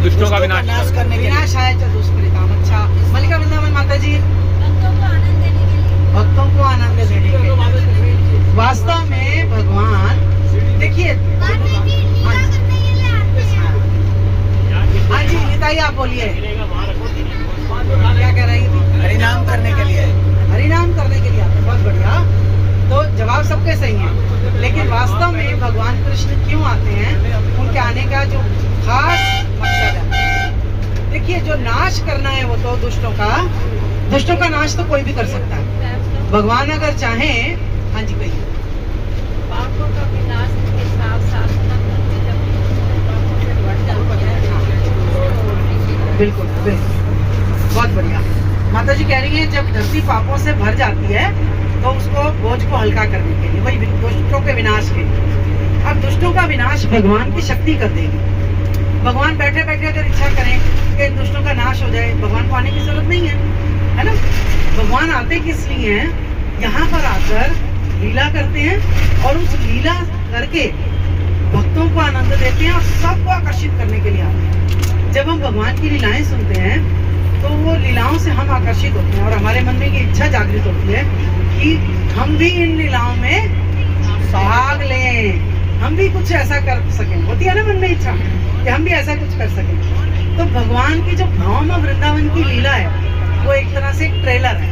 दुष्टों का विनाश करने के विनाशाय च दुष्कृताम। अच्छा, मल्लिका वृंदावन माता जी, भक्तों को आनंद देने के लिए। वास्तव में भगवान देखिए, हाँ जी निताई आप बोलिए, क्या कह रही थी? हरिनाम करने के लिए। हरिनाम करने के लिए आते हैं, बहुत बढ़िया। तो जवाब सबके सही है, लेकिन वास्तव में भगवान कृष्ण क्यों आते हैं, उनके आने का जो खास मकसद है। देखिए, जो नाश करना है वो तो दुष्टों का नाश तो कोई भी कर सकता है। भगवान अगर चाहें, हाँ जी कहिए। पापों का विनाश के साथ साथ बिल्कुल बिल्कुल, बहुत बढ़िया। माता जी कह रही है जब धरती पापों से भर जाती है तो उसको बोझ को हल्का करने के लिए, वही दुष्टों के विनाश के लिए। अब दुष्टों का विनाश भगवान की शक्ति कर देगी। भगवान बैठे बैठे अगर इच्छा करें कि इन दुष्टों का नाश हो जाए, भगवान को आने की जरूरत नहीं है ना। भगवान आते किस लिए हैं? यहाँ पर आकर लीला करते हैं और उस लीला करके भक्तों को आनंद देते हैं और सबको आकर्षित करने के लिए आते हैं। जब हम भगवान की लीलाएं सुनते हैं तो वो लीलाओं से हम आकर्षित होते हैं और हमारे मन में ये इच्छा जागृत होती है कि हम भी इन लीलाओं में भाग लें, हम भी कुछ ऐसा कर सकें। होती है ना मन में इच्छा कि हम भी ऐसा कुछ कर सकें। तो भगवान की जो भाव में वृंदावन की लीला है वो एक तरह से एक ट्रेलर है।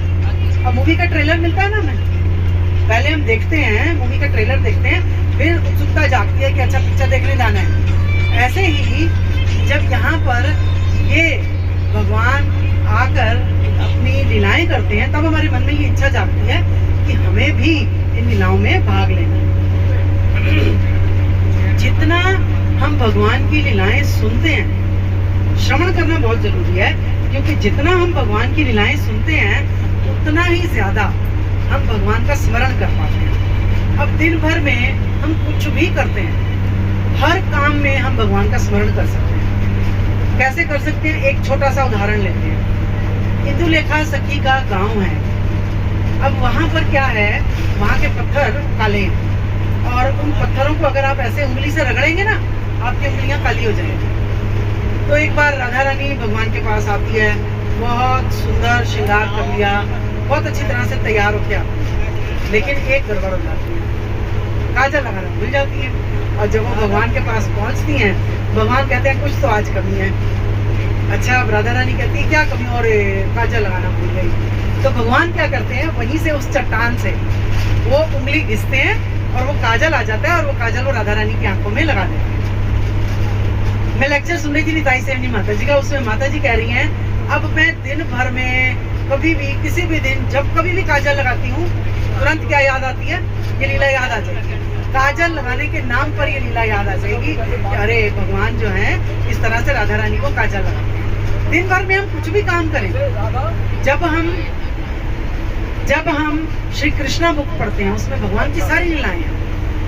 अब मूवी का ट्रेलर मिलता है ना, हमें पहले हम देखते हैं, मूवी का ट्रेलर देखते हैं, फिर उत्सुकता जागती है कि अच्छा पिक्चर देखने जाना है। ऐसे ही जब यहाँ पर ये भगवान आकर अपनी लीलाएं करते हैं तब हमारे मन में ये इच्छा जागती है कि हमें भी इन लीलाओं में भाग लेना। जितना हम भगवान की लीलाएं सुनते हैं, श्रवण करना बहुत जरूरी है, क्योंकि जितना हम भगवान की लीलाएं सुनते हैं उतना ही ज्यादा हम भगवान का स्मरण कर पाते हैं। अब दिन भर में हम कुछ भी करते हैं, हर काम में हम भगवान का स्मरण कर सकते हैं। कैसे कर सकते हैं? एक छोटा सा उदाहरण लेते हैं। इंदुलेखा सखी का गांव है। अब वहां पर क्या है, वहां के पत्थर काले हैं और उन पत्थरों को अगर आप ऐसे उंगली से रगड़ेंगे ना, आपकी उंगलियां काली हो जाएंगी। तो एक बार राधा रानी भगवान के पास आती है, बहुत सुंदर श्रृंगार कर लिया, बहुत अच्छी तरह से तैयार होके आती है, लेकिन एक गड़बड़ हो जाती है, काजल लगाना भूल जाती है। और जब वो भगवान के पास पहुंचती हैं, भगवान कहते हैं कुछ तो आज कमी है। अच्छा, अब राधा रानी कहती है क्या कमी? और काजल लगाना भूल गई। तो भगवान क्या करते हैं, वहीं से उस चट्टान से वो उंगली घिसते हैं और वो काजल आ जाता है और वो काजल वो राधा रानी की आंखों में लगा देते हैं। मैं लेक्चर सुन रही थी निताई सेवनी माता जी का, उसमें माता जी कह रही हैं अब मैं दिन भर में कभी भी किसी भी दिन जब कभी भी काजल लगाती हूँ, तुरंत क्या याद आती है? ये लीला याद आ जाएगी। काजल लगाने के नाम पर ये लीला याद आ जाएगी कि अरे भगवान जो है इस तरह से राधा रानी को काजल लगाते हैं। दिन भर में हम कुछ भी काम करें, जब हम श्री कृष्णा बुक पढ़ते हैं उसमें भगवान की सारी लीलाएं हैं,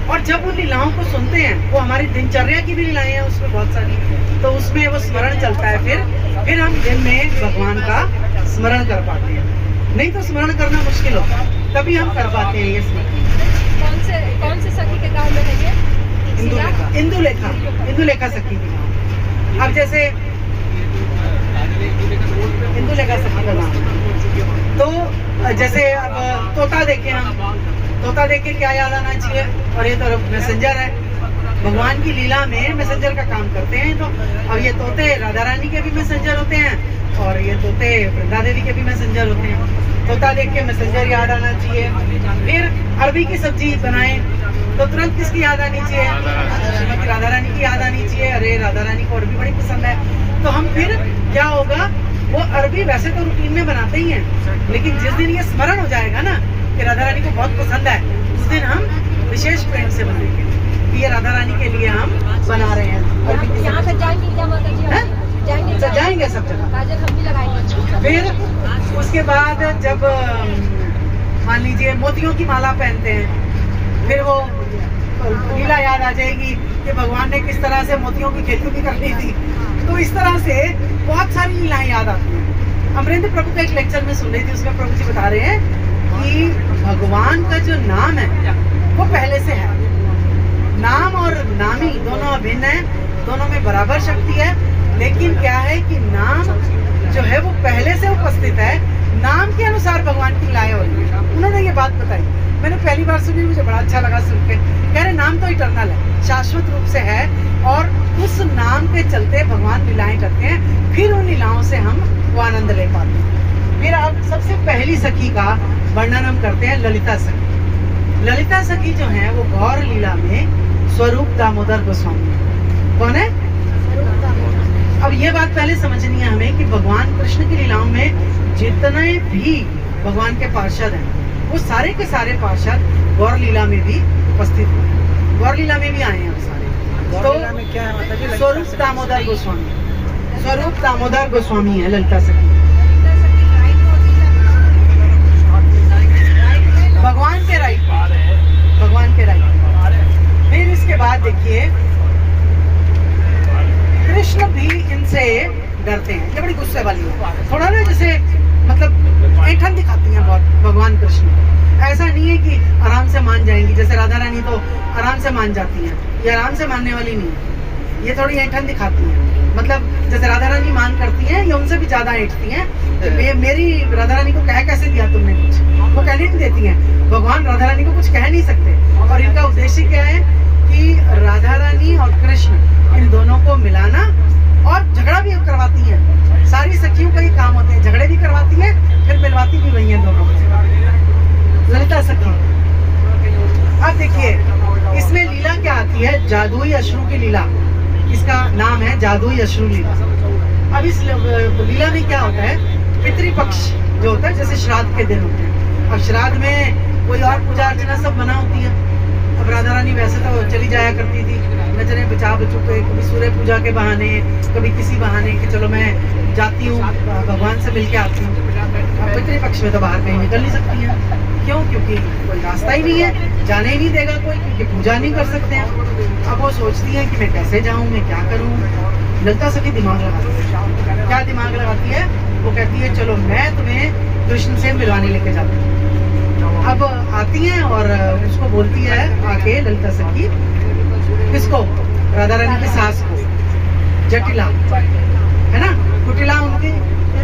और जब उन लीलाओं को सुनते हैं, वो हमारी दिनचर्या की भी लीलाएं हैं उसमें बहुत सारी, तो उसमें वो स्मरण चलता है। फिर हम दिन में भगवान का स्मरण कर पाते हैं। नहीं तो स्मरण करना मुश्किल होता है, तभी हम कर पाते हैं ये स्मरण। कौन से सखी के गांव में है ये? इंदुलेखा सखी के गाँव। अब जैसे इंदुलेखा सखी का गाँव, तो जैसे अब तोता देखे हम, तोता देख के क्या याद आना चाहिए? और ये तो मैसेंजर है, भगवान की लीला में मैसेंजर का काम करते हैं। तो अब ये तोते राधा रानी के भी मैसेंजर होते हैं और ये तोते वृंदा देवी के भी मैसेंजर होते हैं। तोता देख के मैसेंजर याद आना चाहिए। फिर अरबी की सब्जी बनाएं तो तुरंत किसकी याद आनी चाहिए? श्रीमती राधा रानी की याद आनी चाहिए। अरे राधा रानी को अरबी बड़ी पसंद है। तो हम फिर क्या होगा, वो अरबी वैसे तो रूटीन में बनाते ही हैं, लेकिन जिस दिन ये स्मरण हो जाएगा ना कि राधा रानी को बहुत पसंद है, उस दिन हम विशेष प्रेम से बनाएंगे कि ये राधा रानी के लिए हम बना रहे हैं। यहाँ से जाएंगे सब जगह। काजल हम भी लगाएंगे। फिर उसके बाद जब मान लीजिए मोतियों की माला पहनते हैं, फिर वो लीला याद आ जाएगी कि भगवान ने किस तरह से मोतियों की खेती भी करनी थी। तो इस तरह से बहुत सारी लीलाएं याद आती हैं। अमरेंद्र प्रभु का एक लेक्चर में सुन रही थी, उसमें प्रभु जी बता रहे हैं कि भगवान का जो नाम है वो पहले से है। नाम और नामी दोनों अभिन्न है, दोनों में बराबर शक्ति है, लेकिन क्या है कि नाम जो है वो पहले से उपस्थित है, नाम के अनुसार भगवान की लीलाएं हो रही है। उन्होंने ये बात बताई, मैंने पहली बार सुनी, मुझे बड़ा अच्छा लगा सुन के। कह रहे नाम तो इटर्नल है, शाश्वत रूप से है, और उस नाम के चलते भगवान लीलाएं करते हैं, फिर उन लीलाओं से हम वो आनंद ले पाते हैं। फिर अब सबसे पहली सखी का वर्णन हम करते हैं, ललिता सखी। ललिता सखी जो है वो गौर लीला में स्वरूप दामोदर गोस्वामी। कौन है? अब ये बात पहले समझनी है हमें कि भगवान कृष्ण की लीलाओं में जितने भी भगवान के पार्षद हैं, वो सारे के सारे पार्षद गौर लीला में भी उपस्थित हुए, गौर लीला में भी आए हैं सारे। तो में क्या है माता जी? स्वरूप दामोदर गोस्वामी, स्वरूप दामोदर गोस्वामी है ललिता सखी। भगवान के राइट, भगवान के राइट। फिर इसके बाद देखिए कृष्ण भी इनसे डरते हैं, ये बड़ी गुस्से वाली है थोड़ा ना, जैसे मतलब ऐंठन दिखाती हैं बहुत भगवान कृष्ण। ऐसा नहीं है कि आराम से मान जाएंगी, जैसे राधा रानी तो आराम से मान जाती हैं, ये आराम से मानने वाली नहीं है, ये थोड़ी ऐंठन दिखाती हैं। मतलब जैसे राधा रानी मान करती हैं, ये उनसे भी ज्यादा ऐंठती हैं। तो मेरी राधा रानी को कह कैसे दिया तुमने कुछ, वो कहने नहीं देती हैं। भगवान राधा रानी को कुछ कह नहीं सकते, और इनका उद्देश्य क्या है कि राधा रानी और कृष्ण इन दोनों को मिलाना, और झगड़ा भी करवाती हैं। सारी सखियों का ये काम होते हैं, झगड़े भी करवाती हैं, फिर मिलवाती भी वही हैं दोनों को। ललिता सखी। अब देखिए इसमें लीला क्या आती है, जादुई अश्रु की लीला, इसका नाम है जादुई अश्रु लीला। अब इस लीला में क्या होता है, पितृपक्ष जो होता है, जैसे श्राद्ध के दिन होते हैं, अब श्राद्ध में कोई और पूजा अर्चना सब बना होती है। अब राधा रानी वैसे तो चली जाया करती थी न जाने बचा बचू के, कभी सूर्य पूजा के बहाने, कभी किसी बहाने कि चलो मैं जाती हूँ भगवान से मिल के आती हूँ। अब पितृपक्ष में तो बाहर कहीं निकल नहीं सकती है, क्यों? क्योंकि कोई रास्ता ही नहीं है, जाने ही नहीं देगा कोई, क्योंकि पूजा नहीं कर सकते हैं। अब वो सोचती है कि मैं कैसे जाऊँ, मैं क्या करूँ। ललिता सखी दिमाग लगाती है, क्या दिमाग लगाती है? वो कहती है चलो मैं तुम्हें कृष्ण से मिलवाने लेके जाती हूँ। अब आती हैं और उसको बोलती है आके ललिता सखी, किसको? राधा रानी की सास को, जटिला है ना, कुटिला उनकी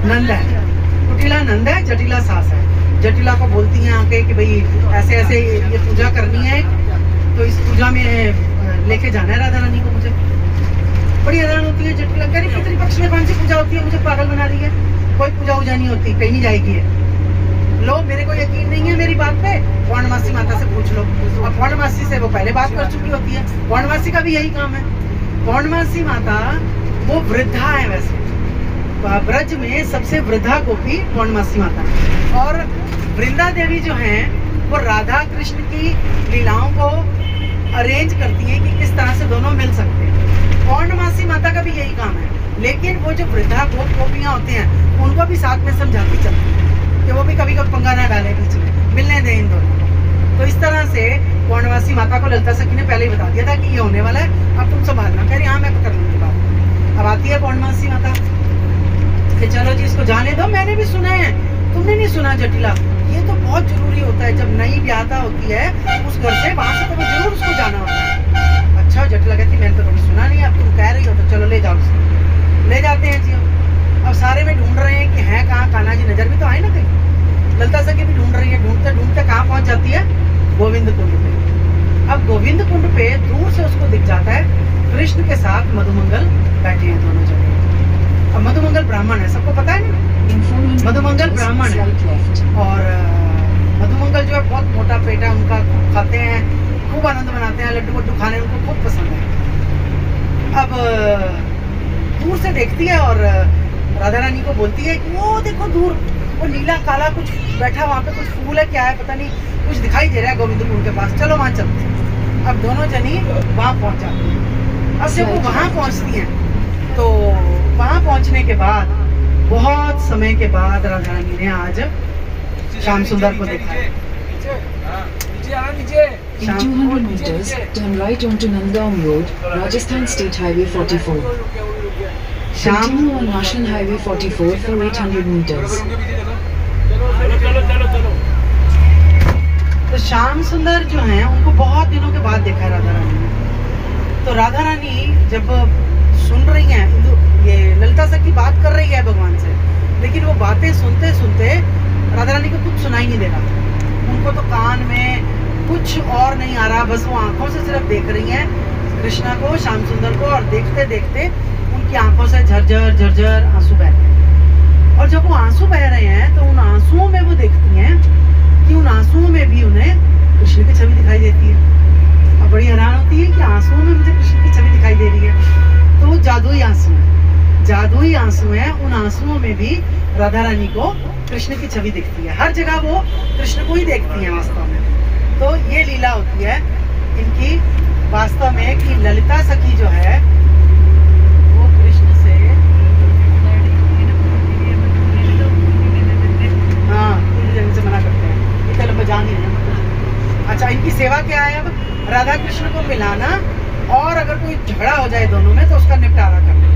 नंद है, कुटिला नंद है, जटिला सास है। जटिला को बोलती हैं आके कि भाई ऐसे ऐसे ये पूजा करनी है, तो इस पूजा में लेके जाना है राधा रानी को। मुझे बड़ी हैरान होती है जटिला, कह रही पितृपक्ष में कौन सी पूजा होती है, मुझे पागल बना रही है, कोई पूजा वूजा नहीं होती, कहीं नहीं जाएगी है। लो मेरे को यकीन नहीं है मेरी बात पे, पौर्णमासी माता से पूछ लो। अब पौर्णमासी से वो पहले बात कर चुकी होती है, पौर्णमासी का भी यही काम है। पौर्णमासी माता वो वृद्धा है, वैसे ब्रज में सबसे वृद्धा गोपी पौर्णमासी माता है। और वृंदा देवी जो हैं वो राधा कृष्ण की लीलाओं को अरेंज करती हैं कि किस तरह से दोनों मिल सकते हैं। पौर्णमासी माता का भी यही काम है, लेकिन वो जो वृद्धा गोपियां होती हैं उनको भी साथ में समझाती चलती है कि वो भी कभी कभी पंगा ना डाले बीच में, मिलने दें इन दोनों। तो इस तरह से पौर्णमासी माता को ललिता सखी ने पहले ही बता दिया था कि ये होने वाला है, अब तुम संभालना। कह रही हाँ मैं कर लूंगी बात। अब आती है पौर्णमासी माता कि चलो जी इसको जाने दो, मैंने भी सुना है, तुमने नहीं सुना जटिला, ये तो बहुत जरूरी होता है, जब नई ब्याहता होती है उस घर से, वहां से तो जरूर उसको जाना होता है। अच्छा जटिला कहती मैंने तो कभी सुना नहीं, अब तुम कह रही हो तो चलो ले जाओ उसको। ले जाते हैं जी। अब सारे में ढूंढ रहे हैं कि है कहाँ, कान्हा जी नजर भी तो आए ना कहीं। ललिता सखी भी ढूंढ रही है, ढूंढते ढूंढते कहाँ पहुंच जाती है, गोविंद कुंड पे। अब गोविंद कुंड पे दूर से उसको दिख जाता है कृष्ण के साथ मधुमंगल बैठे हैं दोनों जने। अब मधुमंगल ब्राह्मण है, सबको पता है ना, मधुमंगल ब्राह्मण है, और मधुमंगल जो है बहुत मोटा पेट है उनका, खूब खाते हैं, खूब आनंद मनाते हैं, लड्डू वड्डू खाने उनको खूब पसंद है। अब दूर से देखती है और राधा रानी को बोलती है कि वो देखो दूर वो नीला काला कुछ बैठा, वहाँ पे कुछ फूल है, क्या है पता नहीं, कुछ दिखाई दे रहा है गोविंद कुंड के पास, चलो वहाँ चलते हैं। अब दोनों जनी वहाँ पहुँच जाती हैं। अब जब वो वहाँ पहुँचती हैं तो वहाँ पहुँचने के बाद बहुत समय के बाद राधा रानी ने आज श्याम सुंदर को देखा। In 200 meters, turn right onto Nandgaon Road, Rajasthan State Highway 44. Continue on National Highway 44 for 800 meters. तो श्याम सुंदर जो हैं उनको बहुत दिनों के बाद देखा राधा रानी ने। तो राधा रानी जब सुन रही हैं ये लेकिन वो बातें सुनते सुनते राधा रानी को कुछ सुनाई नहीं दे रहा। उनको तो कान में कुछ और नहीं आ रहा, बस वो आंखों से सिर्फ देख रही हैं कृष्णा को, श्याम सुंदर को, और देखते देखते उनकी आंखों से झरझर झरझर आंसू बह रहे हैं। और जब वो आंसू बह रहे हैं तो उन आंसुओं में वो देखती हैं कि उन आंसुओं में भी उन्हें कृष्ण की छवि दिखाई देती है। और बड़ी हैरान होती है कि आंसुओं में मुझे कृष्ण की छवि दिखाई दे रही है। तो वो जादुई आंसू है, जादुई आंसू है। उन आंसुओं में भी राधा रानी को कृष्ण की छवि दिखती है। हर जगह वो कृष्ण को ही देखती है वास्तव में। तो ये लीला होती है इनकी वास्तव में कि ललिता सखी जो है वो कृष्ण से पूरी जगह से मना करते हैं, इतना बजा नहीं है। अच्छा, इनकी सेवा क्या है? अब राधा कृष्ण को मिलाना, और अगर कोई झगड़ा हो जाए दोनों में तो उसका निपटारा करना।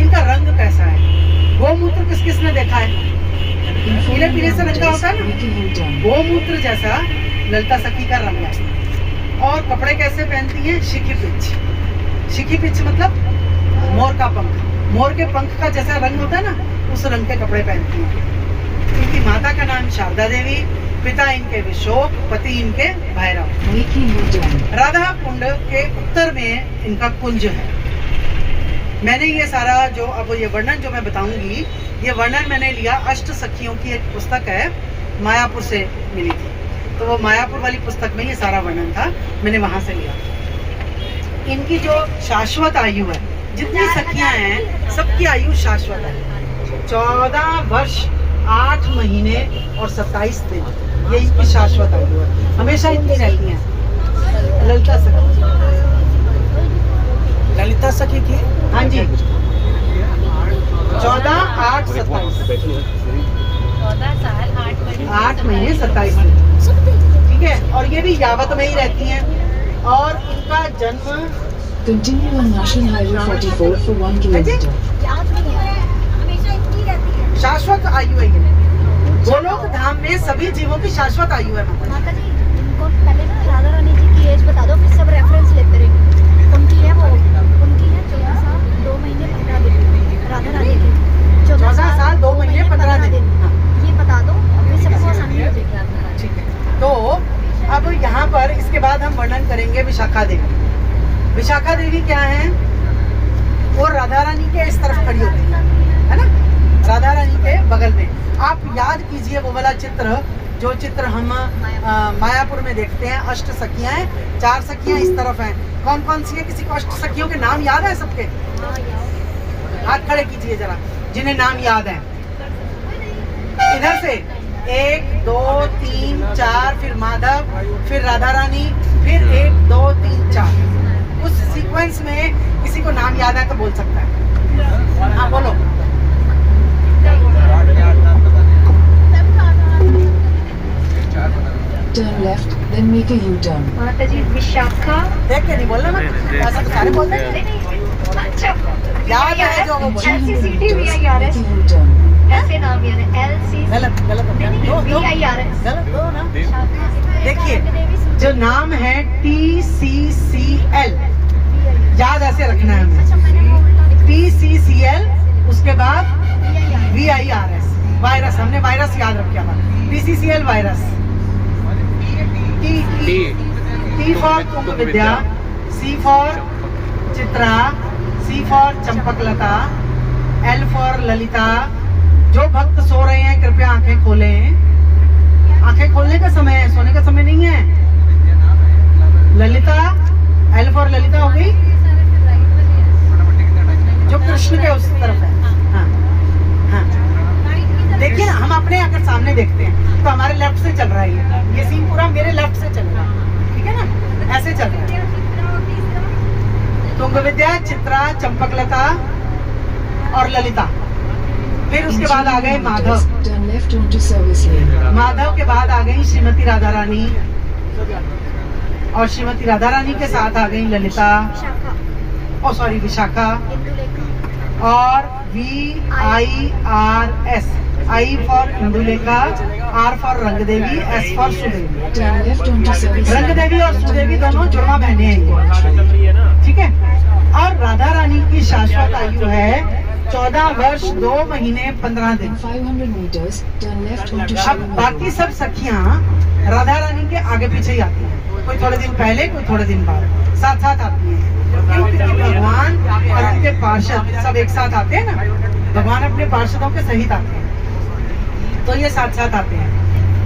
इनका रंग कैसा है? गोमूत्र किस किसने देखा है? पीले पीले से रंग का होता है ना, गोमूत्र जैसा ललिता सखी का रंग है। और कपड़े कैसे पहनती हैं? शिखी पिच। शिखी पिच मतलब मोर का पंख, मोर के पंख का जैसा रंग होता है ना, उस रंग के कपड़े पहनती हैं। इनकी माता का नाम शारदा देवी, पिता इनके विशोक, पति इनके भैरव। राधा कुंड के उत्तर में इनका कुंज है। मैंने ये सारा जो अब ये वर्णन जो मैं बताऊंगी, ये वर्णन मैंने लिया अष्ट सखियों की एक पुस्तक है, मायापुर से मिली थी। तो वो मायापुर वाली पुस्तक में ये सारा वर्णन था, मैंने वहां से लिया। इनकी जो शाश्वत आयु है, जितनी सखियां हैं सबकी आयु शाश्वत है। 14 वर्ष 8 महीने और 27 दिन, ये इनकी शाश्वत आयु है, हमेशा इनकी रहती हैं। ललिता सखी, ललिता सखी की, हाँ जी, 14, 8, 27, 8 महीने 27 दिन, ठीक है। और ये भी यावत में ही रहती हैं। और इनका जन्म Continue on National Highway 44 for 1 kilometer. शाश्वत आयु है ये। गोलोक धाम में सभी जीवों की शाश्वत आयु है। माता जी, इनको पहले ना राधा रानी जी की एज बता दो, फिर सब रेफरेंस लेते रहेंगे। उनकी है वो, उनकी है 14 साल 2 महीने 15 दिन। राधा रानी की 14 साल 2 महीने 15 दिन। ये बता दो, फिर सबको आसानी हो जाएगी। ठीक है। तो अब यहाँ पर इसके बाद हम वर्णन करेंगे विशाखा देवी। विशाखा देवी क्या है? वो राधा रानी के इस तरफ खड़ी होती है ना, राधा रानी के बगल में। आप याद कीजिए वो वाला चित्र, जो चित्र हम मायापुर में देखते हैं। अष्ट सखियां हैं, 4 सखियां इस तरफ हैं। कौन कौन सी है? किसी को अष्ट सखियों के नाम याद है? सबके हाथ खड़े कीजिए जरा, जिन्हें नाम याद है। इधर से 1, 2, 3, 4, फिर माधव, फिर राधा रानी, फिर 1, 2, 3, 4। उस सीक्वेंस में किसी को नाम याद है तो बोल सकता है। हाँ बोलो। Turn left, then make a U-turn. माता जी, विशाखा। देख के नहीं बोलना ना, ऐसा तो सारे बोलते हैं। अच्छा, याद है जो वो बोलते हैं। LCCT VIRS, Make a U-turn. ऐसे नाम याद है। LCCT गलत गलत हो गया। दो VIRS। गलत दो ना। देखिए जो नाम है TCCL, याद ऐसे रखना है हमें। TCCL, उसके बाद VIRS, वायरस। हमने वायरस याद रखा था। TCCL virus. T for Kumbh Vidya, C for Chitra, C for Champaklata, L for Lalita. जो भक्त सो रहे हैं कृपया आंखें खोलें। आंखें खोलने का समय है, सोने का समय नहीं है। ललिता, L फॉर ललिता हो गई, जो कृष्ण के उस तरफ है। हाँ हाँ, देखिए ना, हम अपने अगर सामने देखते हैं तो हमारे लेफ्ट से चल रहा है ये सीन पूरा मेरे लेफ्ट से चल रहा है, ठीक है ना, ऐसे चल रहा है। तुंग विद्या, चित्रा, चंपकलता और ललिता। फिर उसके बाद आ गए Madhav. Turn left onto service lane. Madhav के बाद आ गई श्रीमती राधा रानी, और श्रीमती राधा रानी के साथ आ गई ललिता, ओ सॉरी विशाखा, और VIRS, I for Indulekha, R for Rangdevi, S for Sudevi. Turn left onto service lane. Rangdevi और सुदेवी दोनों जुड़वा बहने हैं, ठीक है। और राधा रानी की शाश्वत आयु है 14 वर्ष 2 महीने 15 दिन। 500 meters, turn left onto अब Shalimar बाकी Road. सब सखियां राधा रानी के आगे पीछे ही आती हैं, कोई थोड़े दिन पहले कोई थोड़े दिन बाद, साथ साथ आती हैं, क्योंकि भगवान और उनके पार्षद सब एक साथ आते हैं ना, भगवान अपने पार्षदों के सहित आते हैं, तो ये साथ साथ आते हैं।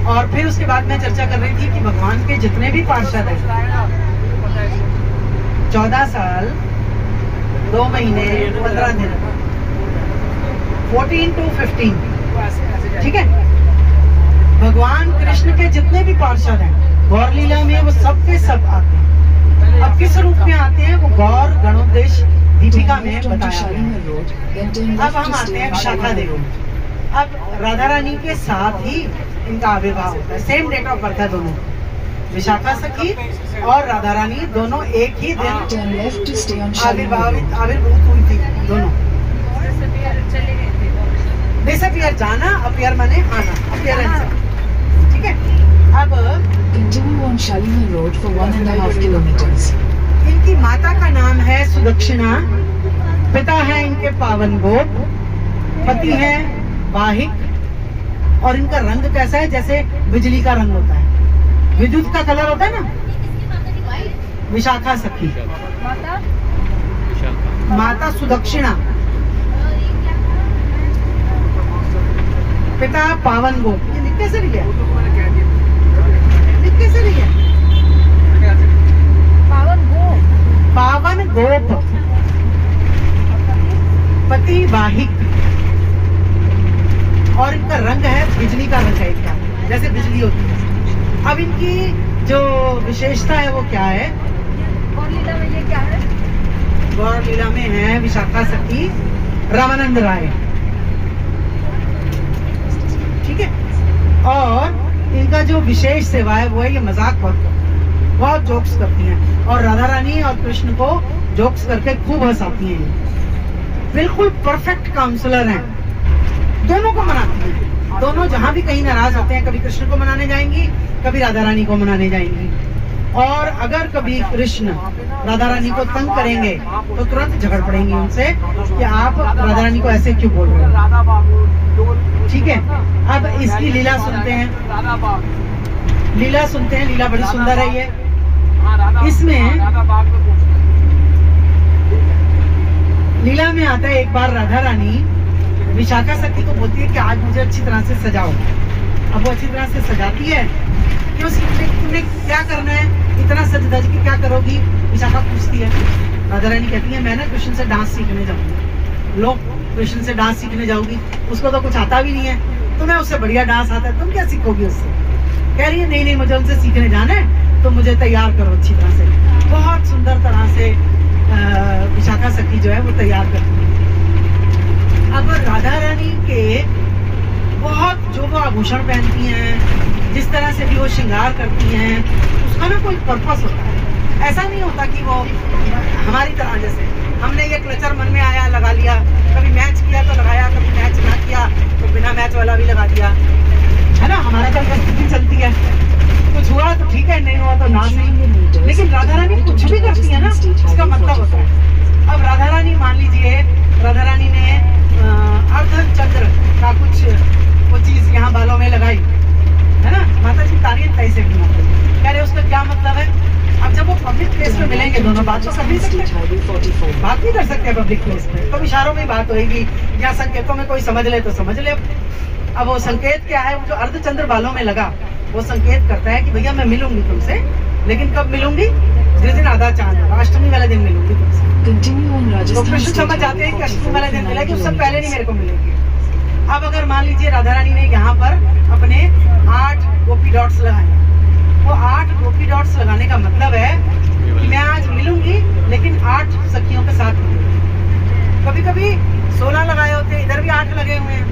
और फिर उसके बाद मैं चर्चा कर रही थी कि भगवान के जितने भी पार्षद हैं 14 साल 2 महीने 15 दिन 14 to 15, ठीक है, भगवान कृष्ण के जितने भी पार्षद हैं गौर लीला में वो सब के सब आते हैं। अब किस रूप में आते हैं वो गौर गणोदेश दीपिका Turn में left onto बताया गया Shalimar है। Road, then turn अब left हम to आते stay हैं on Vishakha Shalimar Devi. Road. अब राधा रानी के साथ ही इनका आविर्भाव होता है, सेम डेट ऑफ बर्थ है दोनों, विशाखा सखी और राधा रानी दोनों एक ही दिन Turn left to stay on Shalimar Road. आविर्भूत हुई थी दोनों। डिसअपियर जाना, अपियर माने आना, अपीयरेंस, ठीक है। अब Continue on Shalimar Road for 1.5 kilometers. इनकी माता का नाम है सुदक्षिणा, पिता है इनके पावन गोप, पति है वाहिक, और इनका रंग कैसा है, जैसे बिजली का रंग होता है, विद्युत का कलर होता है ना। विशाखा सखी, माता माता सुदक्षिणा, पिता पावन गोप। ये लिख कैसे रही है, लिख कैसे रही है, पावन गो पावन गोप, पति वाहिक, और इनका रंग है बिजली का रंग है इनका, जैसे बिजली होती है। अब इनकी जो विशेषता है वो क्या है, और लीला में ये क्या है? गौर लीला में है विशाखा सखी रामानंद राय, ठीक है। और इनका जो विशेष सेवा है वो है ये मजाक बहुत जोक्स करती हैं, और राधा रानी और कृष्ण को जोक्स करके खूब हंसाती हैं। ये बिल्कुल परफेक्ट काउंसलर हैं, दोनों को मनाती हैं। दोनों जहाँ भी कहीं नाराज होते हैं, कभी कृष्ण को मनाने जाएंगी, कभी राधा रानी को मनाने जाएंगी। और अगर कभी कृष्ण राधा रानी को तंग करेंगे तो तुरंत झगड़ पड़ेंगी उनसे कि आप राधा रानी को ऐसे क्यों बोल रहे हो, ठीक है। अब इसकी लीला सुनते हैं, लीला सुनते हैं, लीला बड़ी सुंदर है ये। इसमें लीला में आता है, एक बार राधा रानी विशाखा सखी को बोलती है कि आज मुझे अच्छी तरह से सजाओ। अब वो अच्छी तरह से सजाती है, क्यों तुमने क्या करना है, इतना सज धज के क्या करोगी, विशाखा पूछती है। राधा रानी कहती है मैं ना कृष्ण से डांस सीखने जाऊंगी। लो, कृष्ण से डांस सीखने जाऊंगी, उसको तो कुछ आता भी नहीं है, तुम्हें उससे बढ़िया डांस आता है, तुम क्या सीखोगी उससे। कह रही है नहीं नहीं, मुझे उनसे सीखने जाना है, तो मुझे तैयार करो अच्छी तरह से। बहुत सुंदर तरह से विशाखा सखी जो है वो तैयार करती है। अब राधा रानी के बहुत जो वो आभूषण पहनती हैं, जिस तरह से भी वो श्रृंगार करती हैं, उसका ना कोई पर्पस होता है। ऐसा नहीं होता कि वो हमारी तरह जैसे हमने ये क्लचर मन में आया लगा लिया, कभी मैच किया तो लगाया, कभी मैच ना किया तो बिना मैच वाला भी लगा दिया, है ना। हमारा तो परिस्थिति चलती है, कुछ हुआ तो ठीक है, नहीं हुआ तो ना सही। लेकिन राधा रानी कुछ भी करती है ना, उसका मतलब होता है। अब राधा रानी मान लीजिए, राधा रानी ने अर्धचंद्र का कुछ वो चीज यहाँ बालों में लगाई, है ना। माता जी तारीफ कैसे भी कह रहे, उसका क्या मतलब है। अब जब वो पब्लिक प्लेस पे मिलेंगे दोनों, बात तो कर नहीं सकते, बात नहीं कर सकते पब्लिक प्लेस पे, तो इशारों में बात होगी, या संकेतों में कोई समझ ले तो समझ ले। अब वो संकेत क्या है, वो जो अर्धचंद्र बालों में लगा वो संकेत करता है कि भैया मैं मिलूंगी तुमसे, लेकिन कब मिलूंगी, जिस दिन आधा चांद होगा, अष्टमी वाले दिन मिलूंगी तुमसे। तो कृष्ण समझ जाते हैं कि अष्टमी वाले दिन मिलेगी, उससे पहले नहीं मेरे को मिलेगी। अब अगर मान लीजिए राधा रानी ने यहाँ पर अपने 8 गोपी डॉट्स लगाए, वो 8 गोपी डॉट्स लगाने का मतलब है कि मैं आज मिलूंगी, लेकिन 8 सखियों के साथ मिलूंगी। कभी कभी 16 लगाए होते हैं, इधर भी 8 लगे हुए हैं।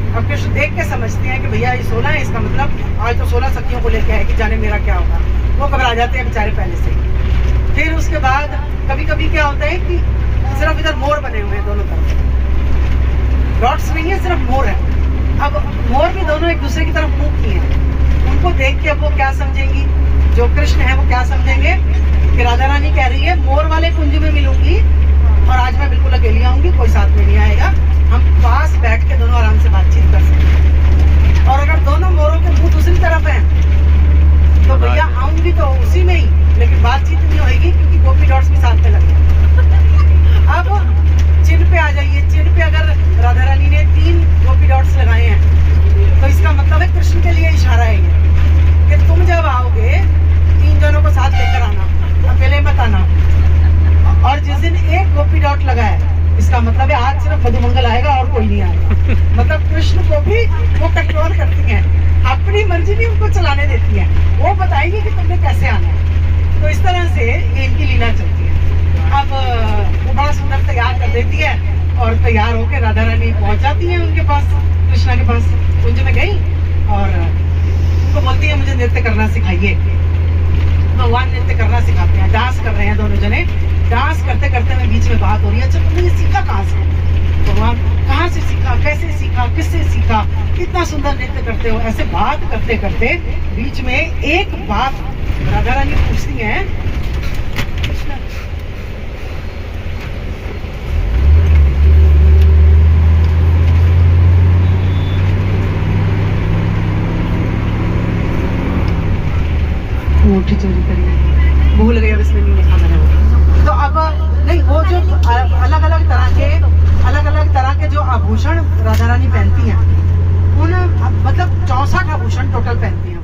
अब कृष्ण देख के समझते हैं कि भैया ये 16 है, इसका मतलब आज तो 16 सखियों को लेके आएगी, जाने मेरा क्या होगा। वो घबरा जाते हैं बेचारे पहले से। फिर उसके बाद कभी कभी क्या होता है कि सिर्फ इधर मोर बने हुए हैं दोनों तरफ, डॉट्स नहीं है, सिर्फ मोर है। अब मोर भी दोनों एक दूसरे की तरफ मुंह किए हैं, उनको देख के अब वो क्या समझेंगी, जो कृष्ण है वो क्या समझेंगे कि राधा रानी कह रही है मोर वाले कुंज में मिलूंगी, और आज मैं बिल्कुल अकेली आऊंगी, कोई साथ में नहीं आएगा, हम कृष्ण को भी वो कंट्रोल करती हैं, अपनी मर्जी भी उनको चलाने देती हैं, वो बताएंगी कि तुमने कैसे आना है। तो इस तरह से ये इनकी लीला चलती है। अब वो बड़ा सुंदर तैयार कर देती है और तैयार होकर राधा रानी पहुंच जाती है उनके पास, कृष्णा के पास। कुंज में गई और उनको बोलती है मुझे नृत्य करना सिखाइए। भगवान नृत्य करना सिखाते हैं, डांस कर रहे हैं दोनों जने। डांस करते करते में बीच में बात हो रही है, अच्छा तुमने ये सीखा कहाँ से? भगवान कहाँ से सीखा, कैसे सीखा, किससे सीखा, इतना सुंदर नृत्य करते हो। ऐसे बात करते करते बीच में एक बात राधा रानी पूछती है, मोटी चोरी करी, भूल गई अब इसमें नहीं लिखा मैंने वो। तो अब नहीं, वो जो अलग अलग तरह के जो आभूषण राधा रानी पहनती हैं, उन मतलब 64 आभूषण टोटल पहनती हैं।